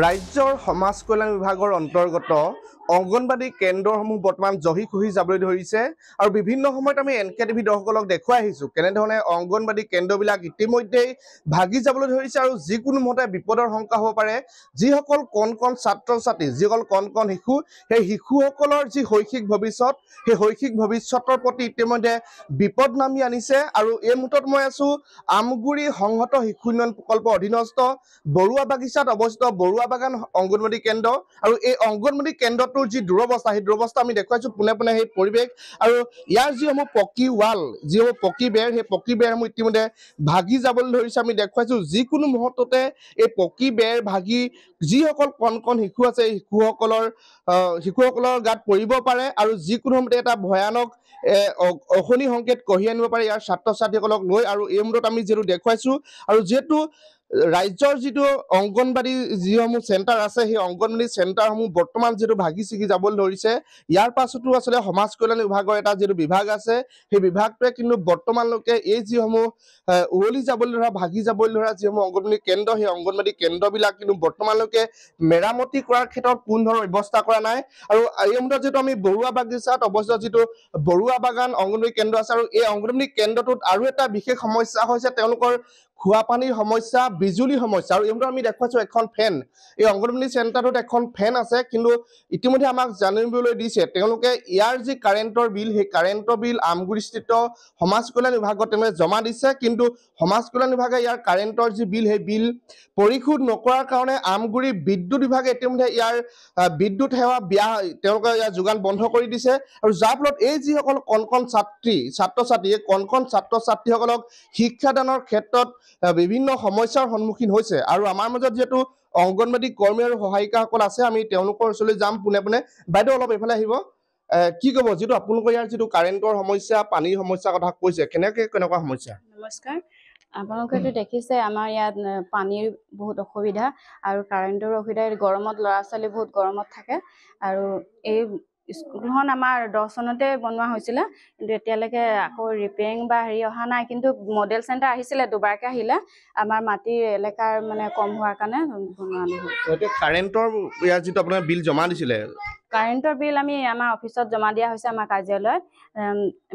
ৰাজ্যৰ সমাজ কল্যাণ বিভাগৰ অন্তৰ্গত অংগনবাদী কেন্দ্ৰসমূহ বৰ্তমান জহি খহি যাবলৈ ধৰিছে আৰু বিভিন্ন সময়ত আমি এনকেটিভি দৰ্শকক দেখুৱাই আহিছোঁ কেনেধৰণে অংগনবাদী কেন্দ্ৰবিলাক ইতিমধ্যেই ভাগি যাবলৈ ধৰিছে আৰু যিকোনো মুহূৰ্তে বিপদৰ শংকা হ'ব পাৰে। যিসকল কণ ছাত্ৰ ছাত্ৰী, যিসকল কণ শিশু, সেই শিশুসকলৰ যি শৈক্ষিক ভৱিষ্যত, সেই শৈক্ষিক ভৱিষ্যতৰ প্ৰতি ইতিমধ্যে বিপদ নামি আনিছে। আৰু এই মুহূৰ্তত মই আছোঁ আমগুৰি সংহত শিশু উন্নয়ন প্ৰকল্পৰ অধীনস্থ বৰুৱা বাগিচাত অৱস্থিত বৰুৱা বাগান অংগনবাদী কেন্দ্ৰ। আৰু এই অংগনবাদী কেন্দ্ৰটোৰ যি দুৰৱস্থা, সেই দুৰৱস্থা আমি দেখুৱাইছোঁ পোনে পোনে সেই পৰিৱেশ আৰু ইয়াৰ যিসমূহ পকী ৱাল, যিসমূহ পকী বেৰ, সেই পকী বেৰসমূহ ইতিমধ্যে ভাগি যাবলৈ ধৰিছে। আমি দেখুৱাইছোঁ যিকোনো মুহূৰ্ততে এই পকী বেৰ ভাগি যিসকল কণ শিশু আছে এই শিশুসকলৰ গাত পৰিব পাৰে আৰু যিকোনো সময়তে এটা ভয়ানক অশনি সংকেত কঢ়িয়াই আনিব পাৰে ইয়াৰ ছাত্ৰ ছাত্ৰীসকলক লৈ। আৰু এই মুহূৰ্তত আমি যিহেতু দেখুৱাইছোঁ আৰু যিহেতু ৰাজ্যৰ যিটো অংগনবাদী যিসমূহ চেণ্টাৰ আছে সেই অংগনবাদী চেণ্টাৰসমূহ বৰ্তমান যিহেতু ভাগি ছিগি যাবলৈ ধৰিছে, ইয়াৰ পাছতো আচলতে সমাজ কল্যাণ বিভাগৰ এটা যিটো বিভাগ আছে সেই বিভাগটোৱে কিন্তু বৰ্তমানলৈকে এই যিসমূহ উৱলি যাবলৈ ধৰা, ভাগি যাবলৈ ধৰা যিসমূহ অংগনবাদী কেন্দ্ৰ, সেই অংগনবাদী কেন্দ্ৰবিলাক কিন্তু বৰ্তমানলৈকে মেৰামতি কৰাৰ ক্ষেত্ৰত কোনো ধৰণৰ ব্যৱস্থা কৰা নাই। আৰু এই মুহূৰ্তত যিহেতু আমি বৰুৱা বাগিচাত অৱস্থিত যিটো বৰুৱা বাগান অংগনবাদী কেন্দ্ৰ আছে, আৰু এই অংগনবাদী কেন্দ্ৰটোত আৰু এটা বিশেষ সমস্যা হৈছে তেওঁলোকৰ খোৱা পানীৰ সমস্যা, বিজুলী সমস্যা। আৰু এই মুহূৰ্তত আমি দেখুৱাইছোঁ এখন ফেন, এই অংগনবাদী চেণ্টাৰটোত এখন ফেন আছে, কিন্তু ইতিমধ্যে আমাক জানিবলৈ দিছে তেওঁলোকে ইয়াৰ যি কাৰেণ্টৰ বিল, সেই কাৰেণ্টৰ বিল আমগুৰিস্থিত সমাজ কল্যাণ বিভাগত তেওঁলোকে জমা দিছে, কিন্তু সমাজ কল্যাণ বিভাগে ইয়াৰ কাৰেণ্টৰ যি বিল, সেই বিল পৰিশোধ নকৰাৰ কাৰণে আমগুৰি বিদ্যুৎ বিভাগে ইতিমধ্যে ইয়াৰ বিদ্যুৎ সেৱা তেওঁলোকে ইয়াৰ যোগান বন্ধ কৰি দিছে। আৰু যাৰ ফলত এই যিসকল কণ ছাত্ৰ ছাত্ৰী, এই কণ ছাত্ৰ ছাত্ৰীসকলক শিক্ষাদানৰ ক্ষেত্ৰত বিভিন্ন সমস্যাৰ সন্মুখীন হৈছে। আৰু আমাৰ মাজত যিহেতু অংগনবাদী কৰ্মী আৰু সহায়িকাসকল আছে, আমি তেওঁলোকৰ ওচৰলৈ যাম পোনে পোনে। বাইদেউ অলপ এইফালে আহিব। কি ক'ব, যিটো আপোনালোকৰ ইয়াৰ যিটো কাৰেণ্টৰ সমস্যা, পানীৰ সমস্যাৰ কথা কৈছে, কেনেকুৱা সমস্যা? নমস্কাৰ। আপোনালোকেতো দেখিছে আমাৰ ইয়াত পানীৰ বহুত অসুবিধা আৰু কাৰেণ্টৰ অসুবিধা। গৰমত ল'ৰা ছোৱালী বহুত গৰমত থাকে। আৰু এই স্কুলখন আমাৰ 10 চনতে বনোৱা হৈছিলে, কিন্তু এতিয়ালৈকে আকৌ ৰিপেয়াৰিং বা অহা নাই। কিন্তু মডেল চেণ্টাৰ আহিছিলে, দুবাৰকৈ আহিলে। আমাৰ মাটিৰ এলেকাৰ কম হোৱাৰ কাৰণে বনোৱা নহ'ল। কাৰেণ্টৰ ইয়াৰ যিটো আপোনাৰ বিল জমা দিছিলে, কাৰেণ্টৰ বিল আমি আমাৰ অফিচত জমা দিয়া হৈছে, আমাৰ কাৰ্যালয়ত।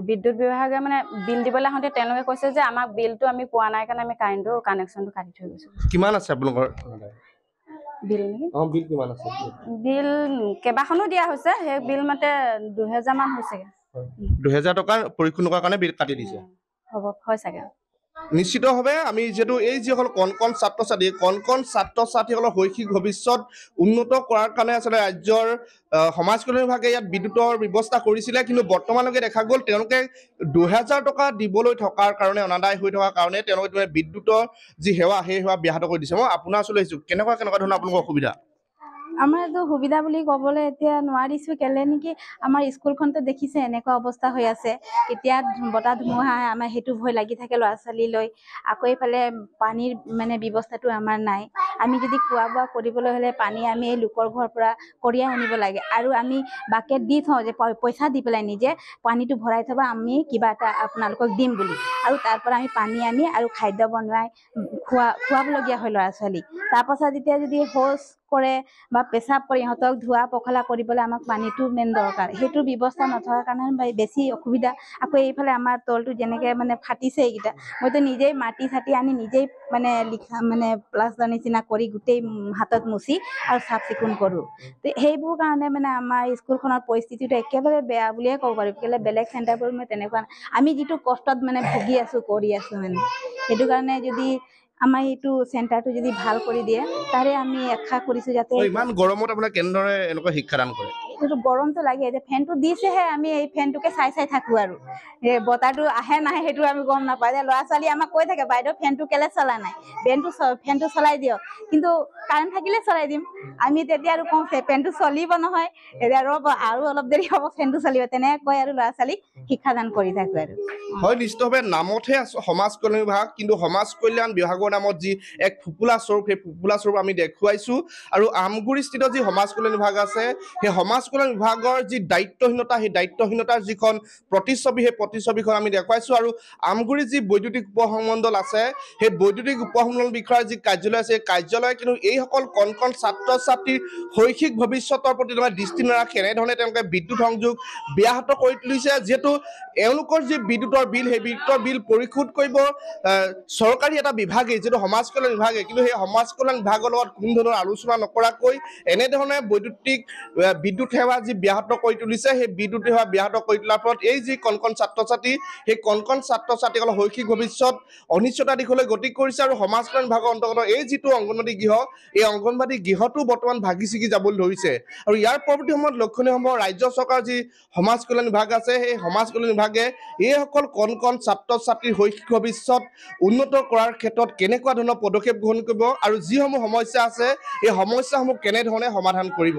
বিদ্যুৎ বিভাগে বিল দিবলৈ আহোঁতে তেওঁলোকে কৈছে যে আমাক বিলটো আমি পোৱা নাই কাৰণে আমি কাৰেণ্টৰ কানেকশ্যনটো কাটি থৈ গৈছোঁ। কিমান আছে আপোনালোকৰ বিল নেকি? বিল কিমান আছে? বিল কেইবাখনো দিয়া হৈছে, সেই বিল মতে 2000 মান হৈছেগে। 2000 টকা পৰিশোধ নকৰাৰ কাৰণে বিল কাটি দিছে। হ'ব, হয় চাগে। নিশ্চিতভাৱে আমি যিহেতু এই যিসকল কণ ছাত্ৰ ছাত্ৰীসকলৰ শৈক্ষিক ভৱিষ্যত উন্নত কৰাৰ কাৰণে আচলতে ৰাজ্যৰ সমাজ কল্যাণ বিভাগে ইয়াত বিদ্যুতৰ ব্যৱস্থা কৰিছিলে, কিন্তু বৰ্তমানলৈকে দেখা গ'ল তেওঁলোকে 2000 টকা দিবলৈ থকাৰ কাৰণে, অনাদায় হৈ থকাৰ কাৰণে তেওঁলোকে বিদ্যুতৰ যি সেৱা, সেই সেৱা ব্যাহত কৰি দিছে। মই আপোনাৰ ওচৰলৈ আহিছোঁ, কেনেকুৱা ধৰণৰ আপোনালোকৰ অসুবিধা? আমাৰতো সুবিধা বুলি ক'বলৈ এতিয়া নোৱাৰিছোঁ, কেলে নেকি আমাৰ স্কুলখনতো দেখিছে এনেকুৱা অৱস্থা হৈ আছে। এতিয়া বতাহ ধুমুহা আমাৰ সেইটো ভয় লাগি থাকে ল'ৰা ছোৱালীলৈ। আকৌ এইফালে পানীৰ ব্যৱস্থাটো আমাৰ নাই। আমি যদি খোৱা বোৱা কৰিবলৈ হ'লে পানী আমি এই লোকৰ ঘৰৰ পৰা কঢ়িয়াই আনিব লাগে, আৰু আমি বাকেট দি থওঁ যে পইচা দি পেলাই নিজে পানীটো ভৰাই থ'বা, আমি কিবা এটা আপোনালোকক দিম বুলি। আৰু তাৰ পৰা আমি পানী আনি আৰু খাদ্য বনাই খুৱাবলগীয়া হয় ল'ৰা ছোৱালীক। তাৰপাছত এতিয়া যদি শৌচ কৰে বা পেচাব কৰি ইহঁতক ধোৱা পখলা কৰিবলৈ আমাক পানীটো মেইন দৰকাৰ। সেইটো ব্যৱস্থা নথকাৰ কাৰণে বেছি অসুবিধা। আকৌ এইফালে আমাৰ তলটো যেনেকৈ ফাটিছে, এইকেইটা মইতো নিজেই মাটি চাটি আনি নিজেই প্লাষ্টাৰ নিচিনা কৰি গোটেই হাতত মুচি আৰু চাফ চিকুণ কৰোঁ। তো সেইবোৰ কাৰণে আমাৰ স্কুলখনৰ পৰিস্থিতিটো একেবাৰে বেয়া বুলিয়ে ক'ব পাৰোঁ। কেলৈ বেলেগ চেণ্টাৰবোৰ তেনেকুৱা আমি যিটো কষ্টত ভুগি আছোঁ, কৰি আছোঁ সেইটো কাৰণে যদি আমাৰ এইটো চেণ্টাৰটো যদি ভাল কৰি দিয়ে, তাৰে আমি আশা কৰিছোঁ যাতে। ইমান গৰমত আপোনাৰ কেনেদৰে এনেকুৱা শিক্ষাদান কৰে? এইটো গৰমটো লাগে, এতিয়া ফেনটো দিছেহে, আমি এই ফেনটোকে চাই থাকোঁ। আৰু এই বতাহটো আহে নাহে সেইটো আমি গম নাপাওঁ। যে ল'ৰা ছোৱালী আমাক কৈ থাকে, বাইদেউ ফেনটো কেলৈ চলা নাই, ফেনটো চলাই দিয়ক, কিন্তু কাৰেণ্ট থাকিলে চলাই দিম। আমি তেতিয়া আৰু কওঁ ফেনটো চলিব নহয়, এতিয়া ৰ'ব আৰু অলপ দেৰি হ'ব ফেনটো চলিব, তেনেকৈ কয় আৰু ল'ৰা ছোৱালীক শিক্ষাদান কৰি থাকোঁ। আৰু হয়, নিশ্চিতভাৱে নামতহে সমাজ কল্যাণ বিভাগ, কিন্তু সমাজ কল্যাণ বিভাগৰ নামত যি এক ফোপোলা স্বৰূপ, সেই ফোপোলা স্বৰূপ আমি দেখুৱাইছোঁ। আৰু আমগুৰিস্থিত যি সমাজ কল্যাণ বিভাগ আছে, সেই সমাজ কল্যাণ বিভাগৰ যি দায়িত্বহীনতা সেই দায়িত্বহীনতাৰ যিখন প্ৰতিচ্ছবি সেই প্ৰতিচ্ছবিখন আমি দেখুৱাইছোঁ আৰু আমগুৰি যি বৈদ্যুতিক উপসংমণ্ডল আছে সেই বৈদ্যুতিক উপসংমণ্ডল বিষয়াৰ যি কাৰ্যালয় আছে এই কাৰ্যালয়ে কিন্তু এইসকল কণ কণ ছাত্ৰ ছাত্ৰীৰ শৈক্ষিক ভৱিষ্যতৰ প্ৰতি তেওঁলোকে দৃষ্টি নাৰাখি এনেধৰণে তেওঁলোকে বিদ্যুৎ সংযোগ ব্যাহত কৰি তুলিছে যিহেতু এওঁলোকৰ যি বিদ্যুতৰ বিল সেই বিদ্যুতৰ বিল পৰিশোধ কৰিব চৰকাৰী এটা বিভাগে যিটো সমাজ কল্যাণ বিভাগে কিন্তু সেই সমাজ কল্যাণ বিভাগৰ লগত কোনো ধৰণৰ আলোচনা নকৰাকৈ এনেধৰণে বৈদ্যুতিক বিদ্যুৎ সেৱা যি ব্যাহত কৰি তুলিছে সেই বিদ্যুৎ সেৱা ব্যাহত কৰি তোলাৰ ফলত এই যি কণ কণ ছাত্ৰ ছাত্ৰী সেই কণ কণ ছাত্ৰ ছাত্ৰীসকলৰ শৈক্ষিক ভৱিষ্যত অনিশ্চয়তা দিশলৈ গতি কৰিছে আৰু সমাজ কল্যাণ বিভাগৰ অন্তৰ্গত এই যিটো অংগনবাদী গৃহ এই অংগনবাদী গৃহটো বৰ্তমান ভাগি ছিগি যাবলৈ ধৰিছে আৰু ইয়াৰ পৰৱৰ্তী সময়ত লক্ষণীয় হ'ব ৰাজ্য চৰকাৰৰ যি সমাজ কল্যাণ বিভাগ আছে সেই সমাজ কল্যাণ বিভাগে এইসকল কণ কণ ছাত্ৰ ছাত্ৰীৰ শৈক্ষিক ভৱিষ্যত উন্নত কৰাৰ ক্ষেত্ৰত কেনেকুৱা ধৰণৰ পদক্ষেপ গ্ৰহণ কৰিব আৰু যিসমূহ সমস্যা আছে এই সমস্যাসমূহ কেনেধৰণে সমাধান কৰিব।